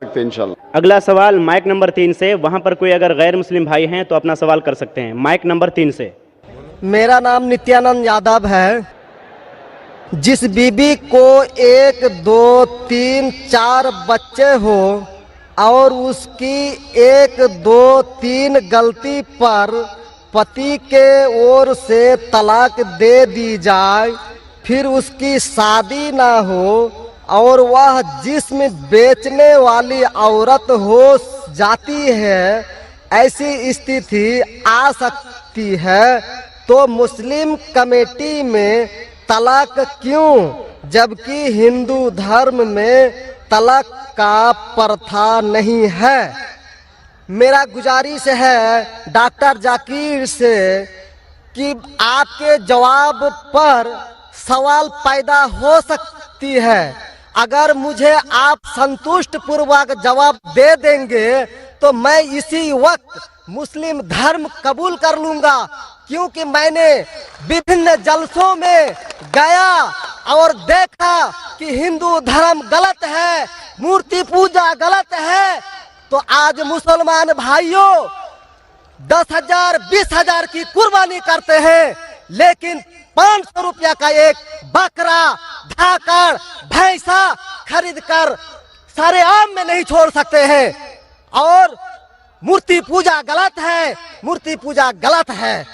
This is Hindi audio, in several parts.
सकते हैं इंशाल्लाह। अगला सवाल माइक नंबर 3 से, वहां पर कोई अगर गैर मुस्लिम भाई हैं तो अपना सवाल कर सकते हैं। माइक नंबर 3 से। मेरा नाम नित्यानंद यादव है। जिस बीबी को 1 2 3 4 बच्चे हो और उसकी 1 2 3 गलती पर पति के ओर से तलाक दे दी जाए, फिर उसकी शादी ना हो और वह जिस्म बेचने वाली औरत हो जाती है, ऐसी स्थिति आ सकती है, तो मुस्लिम कमेटी में तलाक क्यों, जबकि हिंदू धर्म में तलाक का प्रथा नहीं है। मेरा गुजारिश है डॉक्टर जाकिर से कि आपके जवाब पर सवाल पैदा हो सकती है। अगर मुझे आप संतुष्ट पूर्वक जवाब दे देंगे तो मैं इसी वक्त मुस्लिम धर्म कबूल कर लूंगा, क्योंकि मैंने विभिन्न जलसों में गया और देखा कि हिंदू धर्म गलत है, मूर्ति पूजा गलत है। तो आज मुसलमान भाइयों 10,000 20,000 की कुर्बानी करते हैं, लेकिन 500 रुपया का एक बकरा, धाकड़, भैंसा खरीद कर सारे आम में नहीं छोड़ सकते हैं। और मूर्ति पूजा गलत है, मूर्ति पूजा गलत है।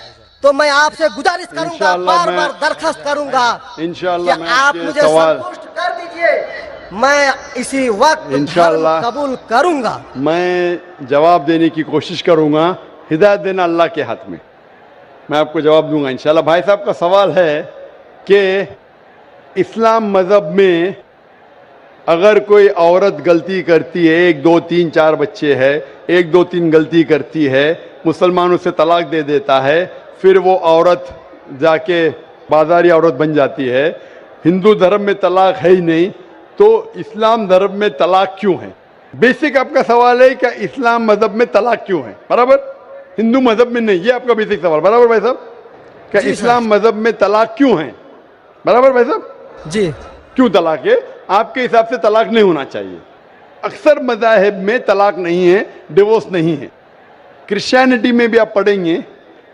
तो मैं आपसे गुजारिश करूंगा, बार बार दरखास्त करूंगा इंशाल्लाह कि आप मुझे संतुष्ट कर दीजिए, मैं इसी वक्त इंशाल्लाह कबूल करूंगा। मैं जवाब देने की कोशिश करूंगा। हिदायत देना अल्लाह के हाथ में, मैं आपको जवाब दूंगा इंशाल्लाह। भाई साहब का सवाल है कि इस्लाम मज़हब में अगर कोई औरत गलती करती है, 1 2 3 4 बच्चे हैं, 1 2 3 गलती करती है, मुसलमान उसे तलाक दे देता है, फिर वो औरत जाके बाजारी औरत बन जाती है। हिंदू धर्म में तलाक है ही नहीं, तो इस्लाम धर्म में तलाक क्यों है? बेसिक आपका सवाल है कि इस्लाम मज़हब में तलाक क्यों है, बराबर, हिंदू मज़हब में नहीं। ये आपका बेसिक सवाल, बराबर भाई साहब? क्या इस्लाम मज़हब में तलाक क्यों है, बराबर भाई साहब? जी। क्यों तलाक है? आपके हिसाब से तलाक नहीं होना चाहिए। अक्सर मज़ाहिब में तलाक नहीं है, डिवोर्स नहीं है। क्रिश्चियनिटी में भी आप पढ़ेंगे,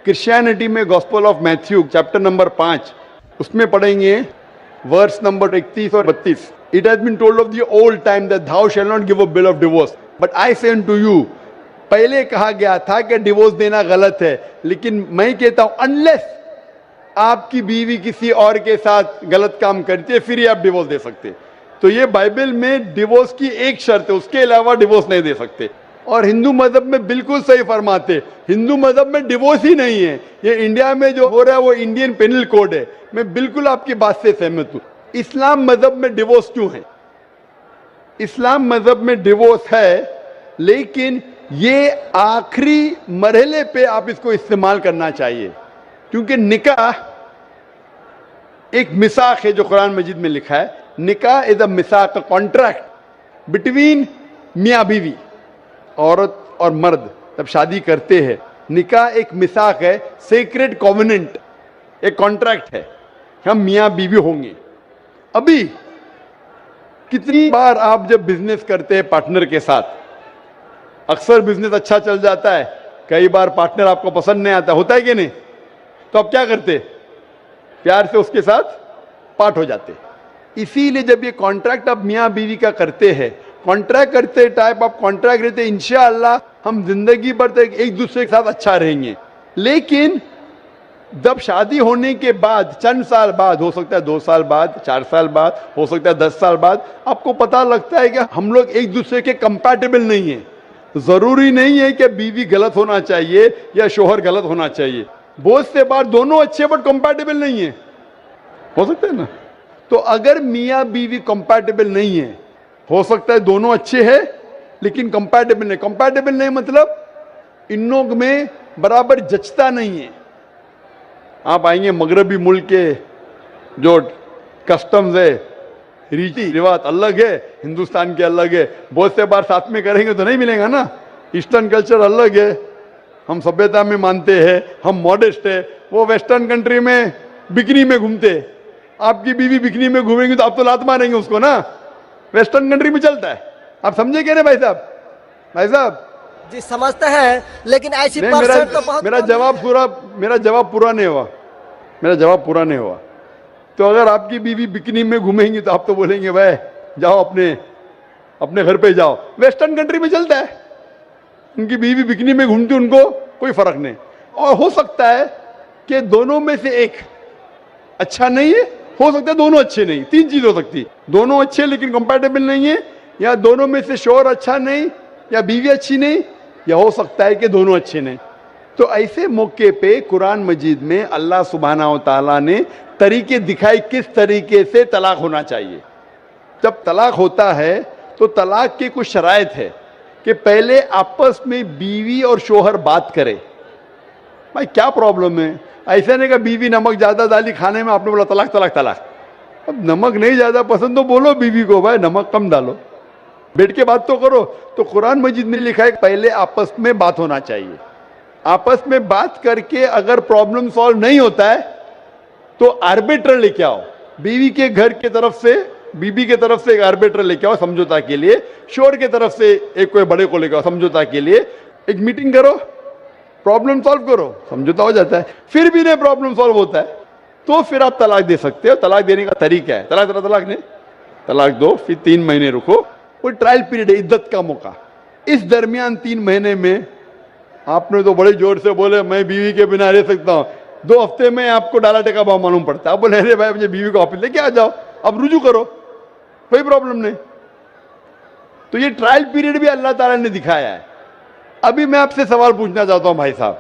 क्रिश्चियनिटी में gospel of Matthew chapter number 5 उसमें पढ़ेंगे वर्स नंबर 31 और 32। It has been told of the old time that thou shall not give a bill of divorce, but I say to you. पहले कहा गया था कि डिवोर्स देना गलत है, लेकिन मैं कहता हूं अनलेस आपकी बीवी किसी और के साथ गलत काम करती है, फिर ही आप डिवोर्स दे सकते। तो ये बाइबल में डिवोर्स की एक शर्त है, उसके अलावा डिवोर्स नहीं दे सकते। और हिंदू मजहब में बिल्कुल सही फरमाते, हिंदू मजहब में डिवोर्स ही नहीं है। ये इंडिया में जो हो रहा है वो इंडियन पेनल कोड है। मैं बिल्कुल आपकी बात से सहमत हूं। इस्लाम मजहब में डिवोर्स क्यों है? इस्लाम मजहब में डिवोर्स है, लेकिन ये आखिरी मरहले पे आप इसको इस्तेमाल करना चाहिए, क्योंकि निकाह एक मिसाक है जो कुरान मजीद में लिखा है। निकाह इज अ मिसाक, अ कॉन्ट्रैक्ट बिटवीन मियाँ बीवी, औरत और मर्द जब शादी करते हैं। निकाह एक मिसाक है, सेक्रेड कॉवेनेंट, एक कॉन्ट्रैक्ट है, हम मियाँ बीवी होंगे। अभी कितनी बार आप जब बिजनेस करते हैं पार्टनर के साथ, अक्सर बिजनेस अच्छा चल जाता है, कई बार पार्टनर आपको पसंद नहीं आता, होता है कि नहीं? तो आप क्या करते? प्यार से उसके साथ पार्ट हो जाते। इसीलिए जब ये कॉन्ट्रैक्ट आप मियाँ बीवी का करते हैं, कॉन्ट्रैक्ट करते टाइप आप कॉन्ट्रैक्ट रहते, इंशाअल्लाह हम जिंदगी भर तक एक दूसरे के साथ अच्छा रहेंगे। लेकिन जब शादी होने के बाद चंद साल बाद, हो सकता है 2 साल बाद, 4 साल बाद, हो सकता है 10 साल बाद, आपको पता लगता है कि हम लोग एक दूसरे के कंपैटिबल नहीं है। जरूरी नहीं है कि बीवी गलत होना चाहिए या शोहर गलत होना चाहिए। बहुत से बार दोनों अच्छे बट कंपैटिबल नहीं है, हो सकता है ना? तो अगर मियाँ बीवी कंपैटिबल नहीं है, हो सकता है दोनों अच्छे हैं लेकिन कंपैटिबल नहीं। कंपैटिबल नहीं मतलब इन लोग में बराबर जचता नहीं है। आप आएंगे मगरबी मुल्क के जो कस्टम्स है, रीति रिवाज अलग है, हिंदुस्तान के अलग है। बहुत से बार साथ में करेंगे तो नहीं मिलेगा ना। ईस्टर्न कल्चर अलग है, हम सभ्यता में मानते हैं, हम मॉडेस्ट है। वो वेस्टर्न कंट्री में बिकनी में घूमते, आपकी बीवी बिकनी में घूमेंगी तो आप तो लात मारेंगे उसको ना। वेस्टर्न कंट्री में चलता है, आप समझे क्या ना भाई साहब? भाई साहब जी समझते हैं, लेकिन ऐसी नहीं, परसेंट तो बहुत मेरा कम जवाब है। पूरा मेरा जवाब पूरा नहीं हुआ। मेरा जवाब पूरा नहीं हुआ। तो अगर आपकी बीवी बिकनी में घूमेंगी तो आप तो बोलेंगे भाई जाओ अपने अपने घर पे जाओ। वेस्टर्न कंट्री में चलता है, उनकी बीवी बिकनी में घूमती, उनको कोई फर्क नहीं। और हो सकता है कि दोनों में से एक अच्छा नहीं है, हो सकता है दोनों अच्छे नहीं, तीन चीज हो सकती है। दोनों अच्छे लेकिन कंपैटिबल नहीं है, या दोनों में से शोहर अच्छा नहीं, या बीवी अच्छी नहीं, या हो सकता है कि दोनों अच्छे नहीं। तो ऐसे मौके पे कुरान मजीद में अल्लाह सुब्हानहू तआला ने तरीके दिखाए किस तरीके से तलाक होना चाहिए। जब तलाक होता है तो तलाक की कुछ शराइत है कि पहले आपस में बीवी और शोहर बात करे, भाई क्या प्रॉब्लम है। ऐसा नहीं कि बीवी नमक ज्यादा डाली खाने में, आपने बोला तलाक तलाक तलाक। अब नमक नहीं ज्यादा पसंद तो बोलो बीवी को भाई नमक कम डालो, बैठ के बात तो करो। तो कुरान मजीद में लिखा है पहले आपस में बात होना चाहिए। आपस में बात करके अगर प्रॉब्लम सॉल्व नहीं होता है तो आर्बिट्रर लेके आओ। बीवी के घर के तरफ से, बीबी के तरफ से एक आर्बिट्रर लेके आओ समझौता के लिए, शोहर के तरफ से एक कोई बड़े को लेके आओ समझौता के लिए। एक मीटिंग करो, प्रॉब्लम सॉल्व करो, समझौता हो जाता है। फिर भी नहीं प्रॉब्लम सॉल्व होता है तो फिर आप तलाक दे सकते हो। तलाक देने का तरीका है, तलाक नहीं, तलाक दो, फिर 3 महीने रुको, कोई ट्रायल पीरियड है, इद्दत का मौका। इस दरमियान 3 महीने में आपने तो बड़े जोर से बोले मैं बीवी के बिना रह सकता हूं, 2 हफ्ते में आपको डाला टेका भाव मालूम पड़ता है। आप बोले अरे भाई मुझे बीवी को ऑफिस लेके आ जाओ, अब रुजू करो, कोई प्रॉब्लम नहीं। तो ये ट्रायल पीरियड भी अल्लाह ताला ने दिखाया है। अभी मैं आपसे सवाल पूछना चाहता हूं भाई साहब,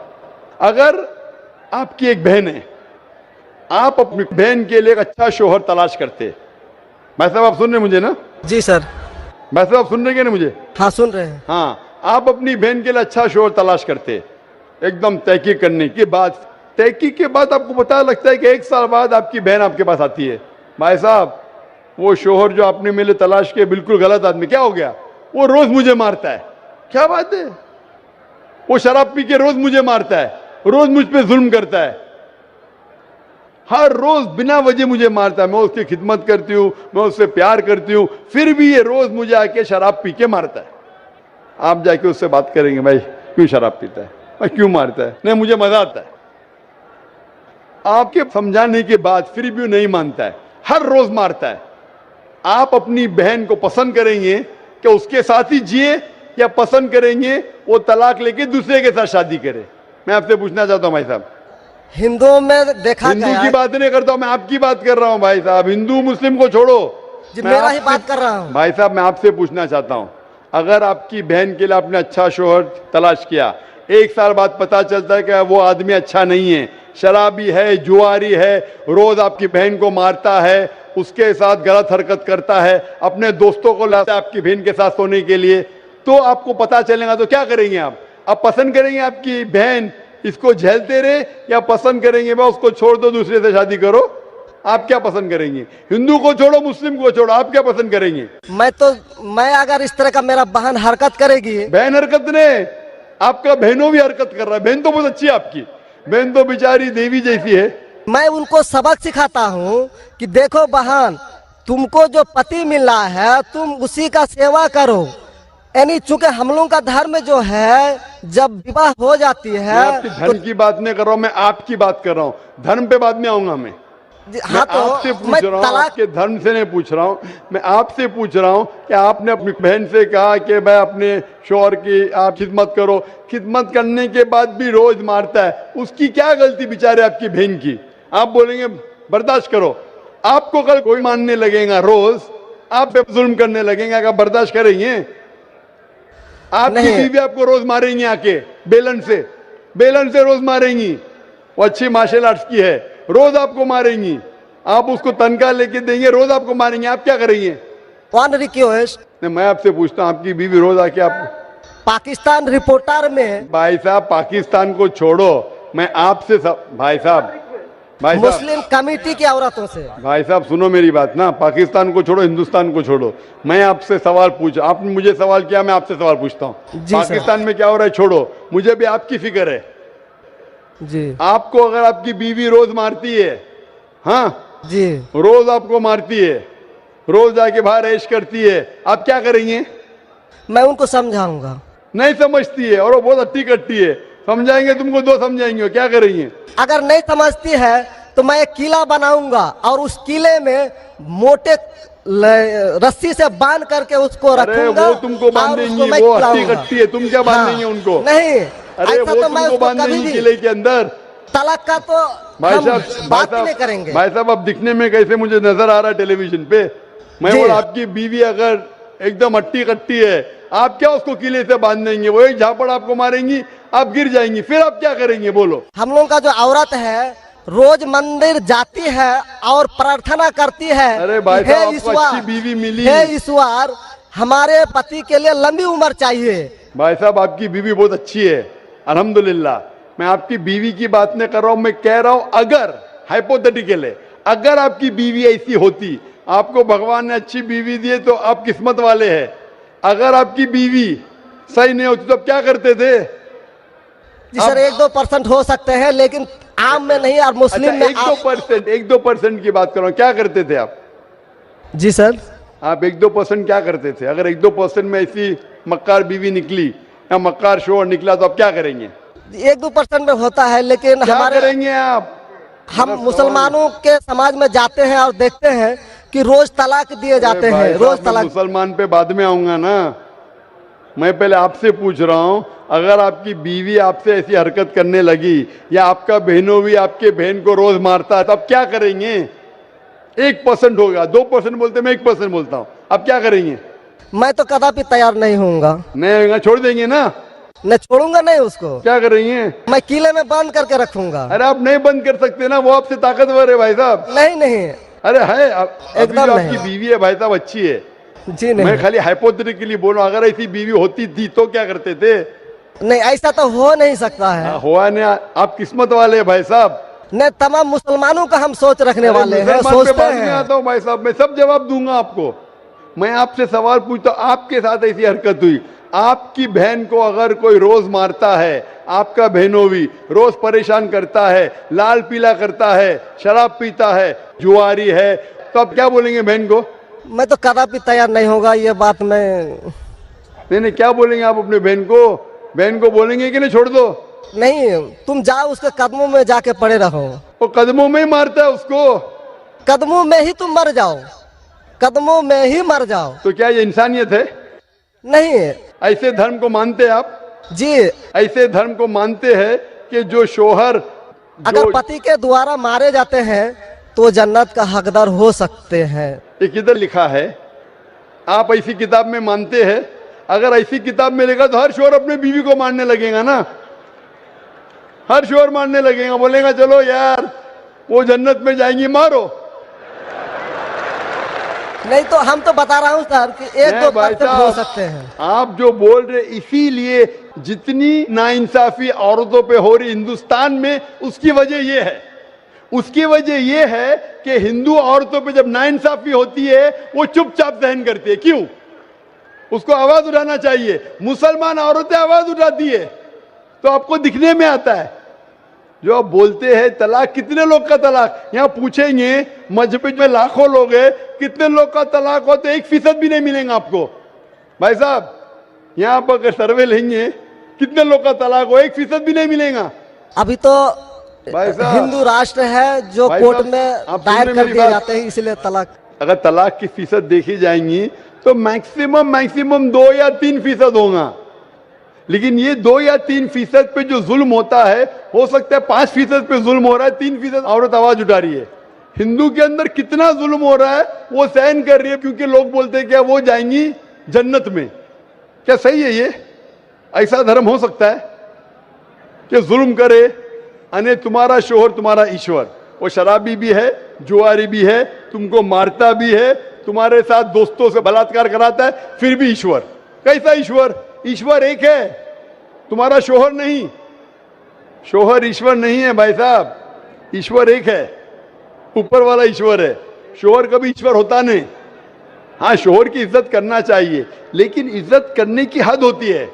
अगर आपकी एक बहन है, आप अपनी बहन के लिए एक अच्छा शोहर तलाश करते, भाई साहब आप सुन रहे मुझे ना? जी सर। भाई साहब आप सुन रहे क्या ना मुझे? हाँ सुन रहे हैं। हाँ, आप अपनी बहन के लिए अच्छा शोहर तलाश करते, एकदम तहकीक करने के बाद, तहकीक के बाद आपको पता लगता है कि 1 साल बाद आपकी बहन आपके पास आती है, भाई साहब वो शोहर जो आपने मेरे तलाश किए बिल्कुल गलत आदमी, क्या हो गया? वो रोज मुझे मारता है। क्या बात है? वो शराब पी के रोज मुझे मारता है, रोज मुझ पे जुल्म करता है, हर रोज बिना वजह मुझे मारता है। मैं उसकी खिदमत करती हूँ, मैं उससे प्यार करती हूँ, फिर भी ये रोज मुझे आके शराब पी के मारता है। आप जाके उससे बात करेंगे भाई क्यों शराब पीता है, भाई क्यों मारता है? नहीं मुझे मजा आता है। आपके समझाने के बाद फिर भी नहीं मानता है, हर रोज मारता है। आप अपनी बहन को पसंद करेंगे कि उसके साथ ही जिए, या पसंद करेंगे वो तलाक लेके दूसरे के साथ शादी करे? मैं आपसे पूछना चाहता हूं भाई साहब। हिंदुओं में देखा हिंदू गया की है। बात नहीं करता हूं, मैं आपकी बात कर रहा हूं भाई साहब। हिंदू मुस्लिम को छोड़ो, जी मैं मेरा ही आपसे- बात कर रहा हूँ। भाई साहब मैं आपसे पूछना चाहता हूं, अगर आपकी बहन के लिए आपने अच्छा शोहर तलाश किया, 1 साल बाद पता चलता है कि वो आदमी अच्छा नहीं है, शराबी है, जुआरी है, रोज आपकी बहन को मारता है, उसके साथ गलत हरकत करता है, अपने दोस्तों को लाता है आपकी बहन के साथ सोने के लिए, तो आपको पता चलेगा तो क्या करेंगे आप पसंद करेंगे आपकी बहन इसको झेलते रहे, या पसंद करेंगे भाई उसको छोड़ दो दूसरे से शादी करो? आप क्या पसंद करेंगे? हिंदू को छोड़ो, मुस्लिम को छोड़ो, आप क्या पसंद करेंगे? मैं अगर इस तरह का मेरा बहन हरकत करेगी, बहन हरकत ने, आपका बहनों भी हरकत कर रहा है। बहन तो बहुत अच्छी है आपकी, बहन तो बेचारी देवी जैसी है। मैं उनको सबक सिखाता हूँ कि देखो बहन, तुमको जो पति मिल रहा है तुम उसी का सेवा करो। यानी चूंकि हम लोगों का धर्म जो है, जब विवाह हो जाती मैं है आपकी धर्म की बात नहीं कर रहा हूं, मैं आपकी बात कर रहा हूं। धर्म पे बाद में आऊंगा मैं। हाँ तो आपसे पूछ मैं रहा हूं, तलाक आपके धर्म से नहीं पूछ रहा हूं, मैं आपसे पूछ रहा हूं कि आपने अपनी बहन से कहा कि भाई अपने शौहर की आप खिदमत करो, खिदमत करने के बाद भी रोज मारता है, उसकी क्या गलती बेचारे आपकी बहन की? आप बोलेंगे बर्दाश्त करो, आपको कल कोई मानने लगेगा, रोज आप पे जुल्म करने लगेंगे, अगर बर्दाश्त करेंगे? आपकी नहीं। बीवी आपको रोज मारेंगी आके बेलन से रोज मारेंगी। वो अच्छी मार्शल आर्ट्स की है, रोज आपको मारेंगी, आप उसको तनख्वाह लेके देंगे, रोज आपको मारेंगे, आप क्या करेंगे? वन रिक्वेस्ट, नहीं मैं आपसे पूछता हूं, आपकी बीवी रोज आके आप, पाकिस्तान रिपोर्टर में भाई साहब पाकिस्तान को छोड़ो, मैं आपसे भाई साहब मुस्लिम कमेटी की औरतों से, भाई साहब सुनो मेरी बात ना, पाकिस्तान को छोड़ो, हिंदुस्तान को छोड़ो, मैं आपसे सवाल पूछ, आपने मुझे सवाल किया, मैं आपसे सवाल पूछता हूँ। जी सर। पाकिस्तान में क्या हो रहा है छोड़ो, मुझे भी आपकी फिक्र है। जी आपको अगर आपकी बीवी रोज मारती है, हाँ जी, रोज आपको मारती है, रोज जाके बाहर ऐश करती है, आप क्या करेंगे? मैं उनको समझाऊंगा। नहीं समझती है और वो बहुत अट्टी कट्टी है, समझाएंगे तुमको दो समझाएंगे, क्या करेंगे? अगर नहीं समझती है तो मैं एक किला बनाऊंगा और उस किले में मोटे रस्सी से बांध करके उसको अरे रखूंगा। वो तुमको और बांधेंगी, उसको मैं वो अट्टी खिलाऊंगा। कट्टी है, तुम क्या बांधेंगे उनको? नहीं, अरे ऐसा वो तो मैं तुमको उसको कभी बांधेंगी भी किले के अंदर। तलाक का तो भाई हम साहब, बात ही नहीं करेंगे। भाई साहब, अब दिखने में कैसे मुझे नजर आ रहा है टेलीविजन पे? मैं जी। बोला आपकी बीवी अगर एकदम अट्टी कट्टी है, आप क्या उसको किले से बांध देंगे? वो एक झापड़ आपको मारेंगी, आप गिर जाएंगी, फिर आप क्या करेंगे बोलो? हम लोगों का जो औरत है रोज मंदिर जाती है और प्रार्थना करती है। अरे भाई हे साहब, आपको ईश्वर, अच्छी बीवी मिली। हे ईश्वर, हमारे पति के लिए लंबी उम्र चाहिए। भाई साहब, आपकी बीवी बहुत अच्छी है, अल्हम्दुलिल्लाह। मैं आपकी बीवी की बात नहीं कर रहा हूं, मैं कह रहा हूं अगर हाइपोथेटिकल है, अगर आपकी बीवी ऐसी होती, आपको भगवान ने अच्छी बीवी दी है तो आप किस्मत वाले हैं। अगर आपकी बीवी सही नहीं होती तो आप क्या करते थे? जी सर, 1-2% हो सकते हैं, लेकिन आम में नहीं। और मुस्लिम अच्छा, में 1-2% की बात करो, क्या करते थे आप? जी सर, आप 1-2% क्या करते थे? अगर 1-2% में ऐसी मक्कार बीवी निकली या मक्कार शोहर निकला तो आप क्या करेंगे? 1-2% में होता है, लेकिन क्या हमारे करेंगे आप? हम मुसलमानों के समाज में जाते हैं और देखते हैं कि रोज तलाक दिए जाते अरे भाई हैं, साहब, रोज मैं तलाक। मुसलमान पे बाद में आऊंगा ना। मैं पहले आपसे पूछ रहा हूं, अगर आपकी बीवी आपसे ऐसी हरकत करने लगी या आपका बहनों भी आपके बहन को रोज मारता है तो आप क्या करेंगे? 1% होगा, 2% बोलते, मैं 1% बोलता हूं, आप क्या करेंगे? मैं तो कदापि तैयार नहीं होऊंगा। नहीं होगा, छोड़ देंगे ना? मैं छोड़ूंगा नहीं उसको, क्या करेंगे? मैं किले में बंद करके रखूंगा। अरे आप नहीं बंद कर सकते ना, वो आपसे ताकतवर है भाई साहब। नहीं नहीं, अरे है, अभी एकदम जो आपकी नहीं। बीवी है भाई साहब अच्छी है। जी मैं नहीं, खाली हाइपोथेटिकली बोल रहा हूं, अगर ऐसी बीवी होती थी तो क्या करते थे? नहीं ऐसा तो हो नहीं सकता है। हुआ नहीं, आप किस्मत वाले हैं भाई साहब। नहीं, तमाम मुसलमानों का हम सोच रखने वाले हैं, मुसलमान पे सोचते बाद में हैं। आता हूं भाई साहब, मैं सब जवाब दूंगा आपको। मैं आपसे सवाल पूछता हूं, आपके साथ ऐसी हरकत हुई, आपकी बहन को अगर कोई रोज मारता है, आपका बहनों भी रोज परेशान करता है, लाल पीला करता है, शराब पीता है, जुआरी है, तो आप क्या बोलेंगे बहन को? मैं तो कदापि तैयार नहीं होगा, ये बात मैं नहीं, क्या बोलेंगे आप अपने बहन को? बहन को बोलेंगे कि नहीं छोड़ दो? नहीं। तुम जाओ उसके कदमों में जाके पड़े रहो, वो कदमों में ही मारता है उसको। कदमों में ही तुम मर जाओ, कदमों में ही मर जाओ। तो क्या ये इंसानियत है? नहीं ऐसे धर्म को मानते हैं आप? जी, ऐसे धर्म को मानते हैं कि जो शोहर अगर पति के द्वारा मारे जाते हैं तो जन्नत का हकदार हो सकते हैं। ये किधर लिखा है? आप ऐसी किताब में मानते हैं? अगर ऐसी किताब में लिखा तो हर शोहर अपने बीवी को मारने लगेगा ना, हर शोहर मारने लगेगा, बोलेगा चलो यार वो जन्नत में जाएंगी, मारो। नहीं तो हम तो बता रहा हूँ सर कि 1-2% हो सकते हैं। आप जो बोल रहे, इसीलिए जितनी नाइंसाफी औरतों पे हो रही हिंदुस्तान में, उसकी वजह ये है, उसकी वजह ये है कि हिंदू औरतों पे जब नाइंसाफी होती है वो चुपचाप सहन करती है। क्यों? उसको आवाज उठाना चाहिए। मुसलमान औरतें आवाज उठाती है तो आपको दिखने में आता है। जो आप बोलते हैं तलाक, कितने लोग का तलाक, यहाँ पूछेंगे मजहब में लाखों लोग हैं, कितने लोग का तलाक हो तो 1% भी नहीं मिलेगा आपको। भाई साहब, यहाँ पर अगर सर्वे लेंगे कितने लोग का तलाक हो, 1% भी नहीं मिलेगा। अभी तो भाई साहब, हिंदू राष्ट्र है जो भाई कोर्ट साहब, में आप दायर सुन रहे कर मेरी दिए बात? जाते हैं, इसलिए तलाक। अगर तलाक की फीसद देखी जाएंगी तो मैक्सिमम 2 या 3% होगा, लेकिन ये 2 या 3% पे जो जुल्म होता है, हो सकता है 5% पे जुल्म हो रहा है, 3% औरत आवाज उठा रही है। हिंदू के अंदर कितना जुल्म हो रहा है वो सहन कर रही है, क्योंकि लोग बोलते हैं क्या वो जाएंगी जन्नत में। क्या सही है ये? ऐसा धर्म हो सकता है कि जुल्म करे? अने तुम्हारा शोहर तुम्हारा ईश्वर, वो शराबी भी है, जुआरी भी है, तुमको मारता भी है, तुम्हारे साथ दोस्तों से बलात्कार कराता है, फिर भी ईश्वर। कैसा ईश्वर? ईश्वर एक है, तुम्हारा शोहर नहीं। शोहर ईश्वर नहीं है भाई साहब, ईश्वर एक है, ऊपर वाला ईश्वर है। शोहर कभी ईश्वर होता नहीं। हाँ, शोहर की इज्जत करना चाहिए, लेकिन इज्जत करने की हद होती है।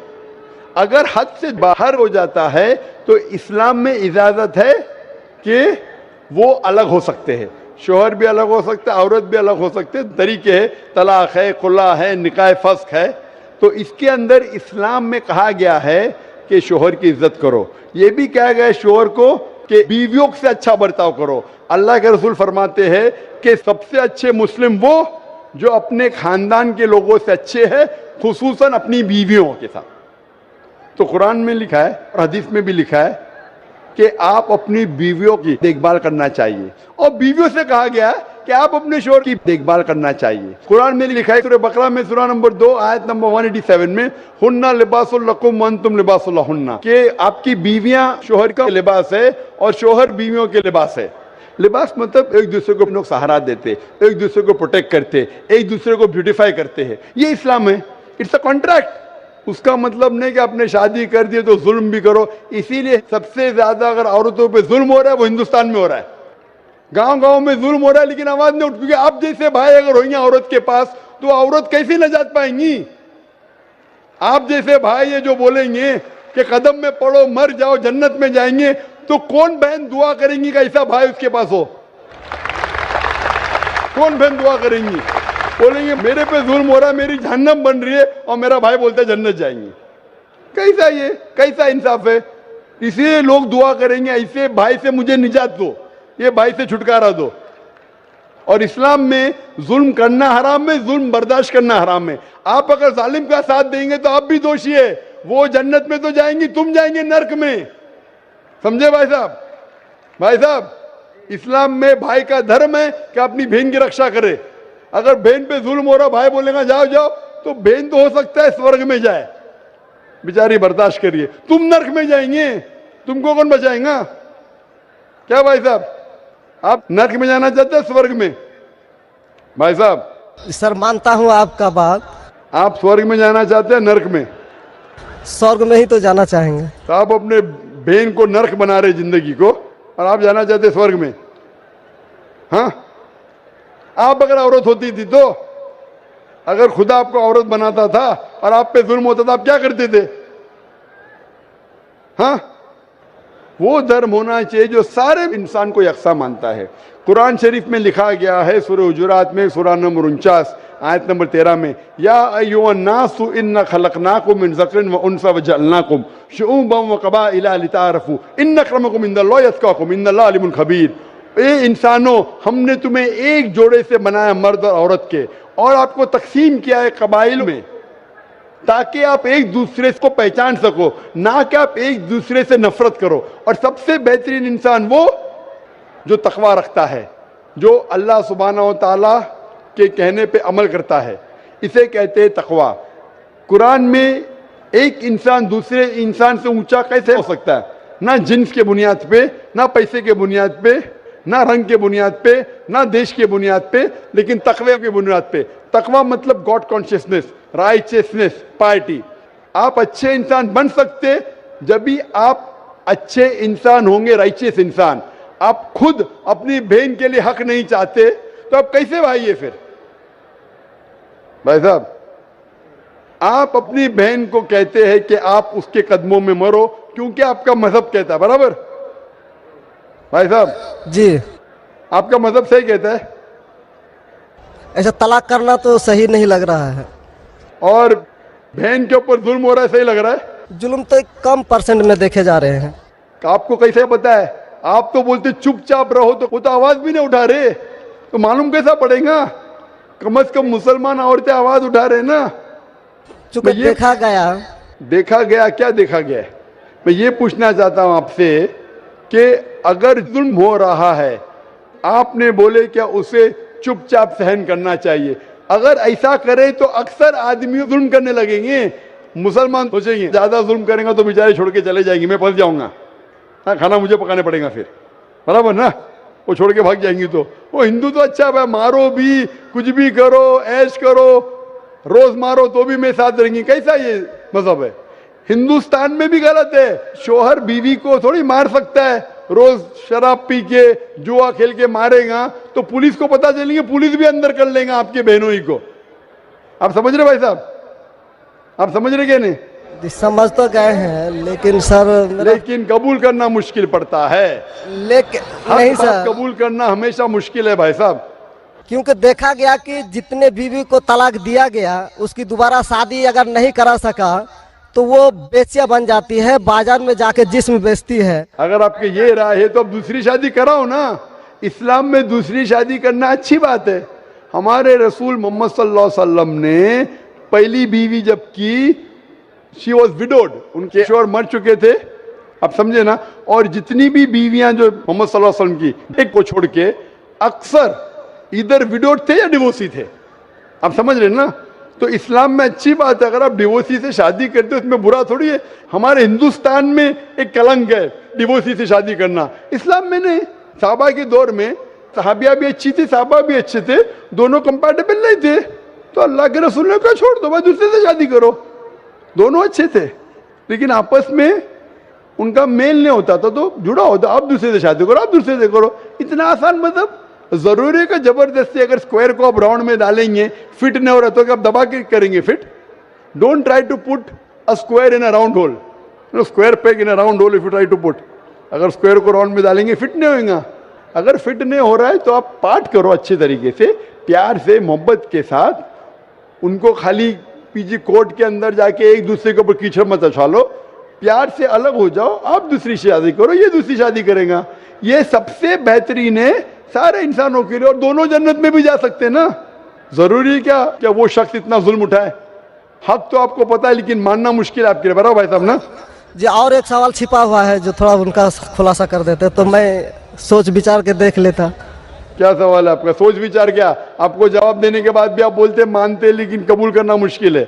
अगर हद से बाहर हो जाता है तो इस्लाम में इजाजत है कि वो अलग हो सकते हैं। शोहर भी अलग हो सकते हैं, औरत भी अलग हो सकते हैं, तरीके है, तलाक है, खुला है, निकाह फस्क है। तो इसके अंदर इस्लाम में कहा गया है कि शोहर की इज्जत करो। ये भी कहा गया है शोहर को कि बीवियों से अच्छा बर्ताव करो। अल्लाह के रसूल फरमाते हैं कि सबसे अच्छे मुस्लिम वो जो अपने खानदान के लोगों से अच्छे हैं, खुसूसन अपनी बीवियों के साथ। तो कुरान में लिखा है और हदीस में भी लिखा है कि आप अपनी बीवियों की देखभाल करना चाहिए, और बीवियों से कहा गया है कि आप अपने शोहर की देखभाल करना चाहिए। कुरान में लिखा है सूरह बकरा में सूरह नंबर 2 आयत नंबर 187 में, हुन्ना लिबासुल लकुम व अंतुम लिबासुल लहुन्ना, कि आपकी बीवियां शोहर का लिबास है और शोहर बीवियों के लिबास है। लिबास मतलब एक दूसरे को लोग सहारा देते, एक दूसरे को प्रोटेक्ट करते, एक दूसरे को ब्यूटीफाई करते हैं, ये इस्लाम है। It's a contract. उसका मतलब नहीं कि आपने शादी कर दी तो जुल्म भी करो। इसीलिए सबसे ज्यादा अगर औरतों पे जुल्म हो रहा है वो हिंदुस्तान में हो रहा है। गांव गांव में जुल्म हो रहा है लेकिन आवाज नहीं उठ, क्योंकि आप जैसे भाई अगर होंगे औरत के पास तो औरत कैसे नजात पाएंगी। आप जैसे भाई ये जो बोलेंगे कि कदम में पड़ो मर जाओ जन्नत में जाएंगे, तो कौन बहन दुआ करेंगी कि ऐसा भाई उसके पास हो? कौन बहन दुआ करेंगी? बोलेंगे मेरे पे जुल्म हो रहा है, मेरी जहन्नम बन रही है, और मेरा भाई बोलता है जन्नत जाएंगे। कैसा ये, कैसा इंसाफ है? इसलिए लोग दुआ करेंगे ऐसे भाई से मुझे निजात दो, ये भाई से छुटकारा दो। और इस्लाम में जुल्म करना हराम है, जुल्म बर्दाश्त करना हराम है। आप अगर जालिम का साथ देंगे तो आप भी दोषी है। वो जन्नत में तो जाएंगी, तुम जाएंगे नरक में। समझे भाई साहब? भाई साहब, इस्लाम में भाई का धर्म है कि अपनी बहन की रक्षा करे। अगर बहन पे जुल्म हो रहा, भाई बोलेगा जाओ जाओ, तो बहन तो हो सकता है स्वर्ग में जाए, बेचारी बर्दाश्त करिए, तुम नरक में जाएंगे, तुमको कौन बचाएगा? क्या भाई साहब, आप नरक में जाना चाहते हैं स्वर्ग में? भाई साहब, सर मानता हूँ आपका बात। आप स्वर्ग में जाना चाहते हैं नरक में? स्वर्ग में ही तो जाना चाहेंगे। तो आप अपने बहन को नरक बना रहे जिंदगी को, और आप जाना चाहते स्वर्ग में? हाँ, आप अगर औरत होती थी तो, अगर खुदा आपको औरत बनाता था और आप पे जुल्म होता था, आप क्या करते थे? हाँ, वो धर्म होना चाहिए जो सारे इंसान को यकसा मानता है। कुरान शरीफ में लिखा गया है सूरह हुजुरात में सूरह नंबर 49 आयत नंबर 13 में, या अय्युहन्नासु इन्ना खलकनाकुम मिन ज़करिन व उन्सा व जअलनाकुम शुऊबन व क़बाइला लिताअरफू इन्न अक्रमकुम इंदल्लाहि अत्क़ाकुम इन्नल्लाह अलीमुन खबीर। ए इंसानों, हमने तुम्हें एक जोड़े से बनाया मर्द और औरत के, और आपको तकसीम किया है कबाइल में, ताकि आप एक दूसरे को पहचान सको, ना कि आप एक दूसरे से नफरत करो। और सबसे बेहतरीन इंसान वो जो तकवा रखता है, जो अल्लाह सुब्हानहू व तआला के कहने पे अमल करता है, इसे कहते हैं तकवा। कुरान में एक इंसान दूसरे इंसान से ऊंचा कैसे हो सकता है? ना जिन्स के बुनियाद पे, ना पैसे के बुनियाद पे, ना रंग के बुनियाद पे, ना देश के बुनियाद पे, लेकिन तकवे के बुनियाद पे। तकवा मतलब गॉड कॉन्शियसनेस, राइचियसनेस, पार्टी। आप अच्छे इंसान बन सकते जब भी आप अच्छे इंसान होंगे, राइचियस इंसान। आप खुद अपनी बहन के लिए हक नहीं चाहते तो आप कैसे भाई है फिर? भाई साहब, आप अपनी बहन को कहते हैं कि आप उसके कदमों में मरो क्योंकि आपका मजहब कहता है, बराबर? भाई साहब जी, आपका मजहब सही कहता है। ऐसा तलाक करना तो सही नहीं लग रहा है। और बहन के ऊपर जुल्म हो रहा है, सही लग रहा है? जुल्म तो कम परसेंट में देखे जा रहे हैं। आपको कैसे पता है? आप तो बोलते चुपचाप रहो, तो वो तो आवाज भी नहीं उठा रहे, तो मालूम कैसा पड़ेगा? कम से कम मुसलमान औरतें आवाज उठा रहे ना। चूंकि देखा गया, क्या देखा गया है? मैं ये पूछना चाहता हूं आपसे कि अगर जुल्म हो रहा है, आपने बोले क्या उसे चुपचाप सहन करना चाहिए? अगर ऐसा करे तो अक्सर आदमी जुल्म करने लगेंगे। मुसलमान सोचेंगे ज्यादा जुल्म करेंगे तो बेचारे छोड़ के चले जाएंगे, मैं फंस जाऊंगा, हाँ खाना मुझे पकाने पड़ेगा फिर, बराबर ना? वो छोड़ के भाग जाएंगी। तो वो हिंदू तो अच्छा है, मारो भी, कुछ भी करो, ऐश करो, रोज मारो तो भी मैं साथ रहेंगी। कैसा ये मजहब है? हिंदुस्तान में भी गलत है। शोहर बीवी को थोड़ी मार सकता है। रोज शराब पी के जुआ खेल के मारेगा तो पुलिस को पता चलेंगे, पुलिस भी अंदर कर लेगा आपके बहनों ही को। आप समझ रहे भाई साहब? आप समझ रहे क्या? नहीं समझ तो गए हैं, लेकिन सर लेकिन कबूल करना मुश्किल पड़ता है। लेकिन नहीं सर, कबूल करना हमेशा मुश्किल है भाई साहब। क्योंकि देखा गया कि जितने बीवी को तलाक दिया गया उसकी दोबारा शादी अगर नहीं करा सका तो वो बेचिया बन जाती है, बाजार में जाके जिस्म बेचती है। अगर आपके ये राय है तो अब दूसरी शादी कराओ ना। इस्लाम में दूसरी शादी करना अच्छी बात है। हमारे रसूल मोहम्मद सल्लल्लाहु अलैहि वसल्लम ने पहली बीवी जब की, शी वॉज विडोड, उनके शोहर मर चुके थे, आप समझे ना। और जितनी भी बीवियां जो मोहम्मद सल्लल्लाहु अलैहि वसल्लम की, एक को छोड़ के अक्सर इधर विडोड थे या डिवोर्सी थे, आप समझ रहे ना। तो इस्लाम में अच्छी बात है, अगर आप डिवोर्सी से शादी करते हो उसमें बुरा थोड़ी है। हमारे हिंदुस्तान में एक कलंक है डिवोर्सी से शादी करना, इस्लाम में नहीं। साहबा के दौर में सहाबिया भी अच्छी थी, साहबा भी अच्छे थे, दोनों कंपैटिबल नहीं थे, तो अल्लाह के रसूल ने कहा छोड़ दो भाई, दूसरे से शादी करो। दोनों अच्छे थे लेकिन आपस में उनका मेल नहीं होता था, तो जुड़ा होता, आप दूसरे से शादी करो, आप दूसरे से करो। इतना आसान मतलब जरूरी है कि जबरदस्ती अगर स्क्वायर को आप राउंड में डालेंगे, फिट नहीं हो रहा तो क्या आप दबा के करेंगे fit? Don't try to put a square in a round hole, square peg in a round hole if you try to put. अगर स्क्वायर को राउंड में डालेंगे फिट नहीं होगा। अगर फिट नहीं हो रहा है तो आप पार्ट करो अच्छे तरीके से, प्यार से, मोहब्बत के साथ। उनको खाली पीछे कोर्ट के अंदर जाके एक दूसरे के ऊपर कीचड़ मत उछालो, प्यार से अलग हो जाओ, आप दूसरी शादी करो, ये दूसरी शादी करेगा। ये सबसे बेहतरीन है सारे इंसानों के लिए, और दोनों जन्नत में भी जा सकते हैं ना। जरूरी है क्या वो शख्स इतना जुल्म उठाए? हक तो आपको पता है लेकिन मानना मुश्किल है आपके लिए, बराबर भाई साहब ना। जी और एक सवाल छिपा हुआ है जो थोड़ा उनका खुलासा कर देते तो मैं सोच विचार के देख लेता। क्या सवाल है आपका? सोच विचार क्या? आपको जवाब देने के बाद भी आप बोलते मानते लेकिन कबूल करना मुश्किल है।